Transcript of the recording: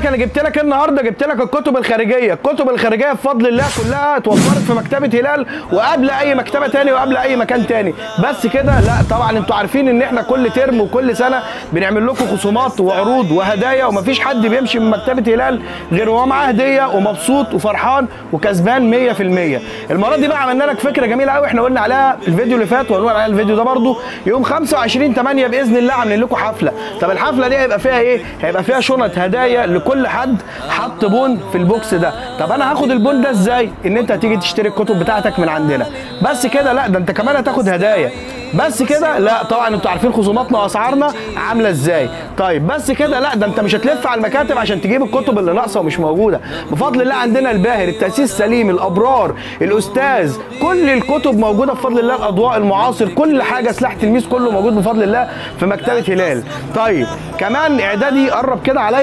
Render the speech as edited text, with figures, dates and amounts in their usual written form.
لك انا جبت لك النهارده، جبت لك الكتب الخارجيه، الكتب الخارجيه بفضل الله كلها اتوفرت في مكتبه هلال وقبل اي مكتبه تاني وقبل اي مكان تاني. بس كده لا طبعا انتوا عارفين ان احنا كل ترم وكل سنه بنعمل لكم خصومات وعروض وهدايا، ومفيش حد بيمشي من مكتبه هلال غير وهو معاه هديه ومبسوط وفرحان وكسبان 100%. المره دي بقى عملنا لك فكره جميله قوي احنا قلنا عليها في الفيديو اللي فات وهنقول عليها الفيديو ده برده. يوم 25/8 باذن الله عاملين لكم حفله. طب الحفله دي هيبقى فيها ايه؟ هيبقى فيها شنط هدايا لكل حد حط بون في البوكس ده. طب انا هاخد البون ده ازاي؟ ان انت هتيجي تشتري الكتب بتاعتك من عندنا. بس كده؟ لا ده انت كمان هتاخد هدايا. بس كده؟ لا طبعا انتوا عارفين خصوماتنا واسعارنا عامله ازاي. طيب بس كده؟ لا ده انت مش هتلف على المكاتب عشان تجيب الكتب اللي ناقصه ومش موجوده. بفضل الله عندنا الباهر، التاسيس سليم، الابرار، الاستاذ، كل الكتب موجوده بفضل الله، الاضواء، المعاصر، كل حاجه، سلاح تلميذ، كله موجود بفضل الله في مكتبه هلال. طيب كمان اعدادي قرب كده عليا.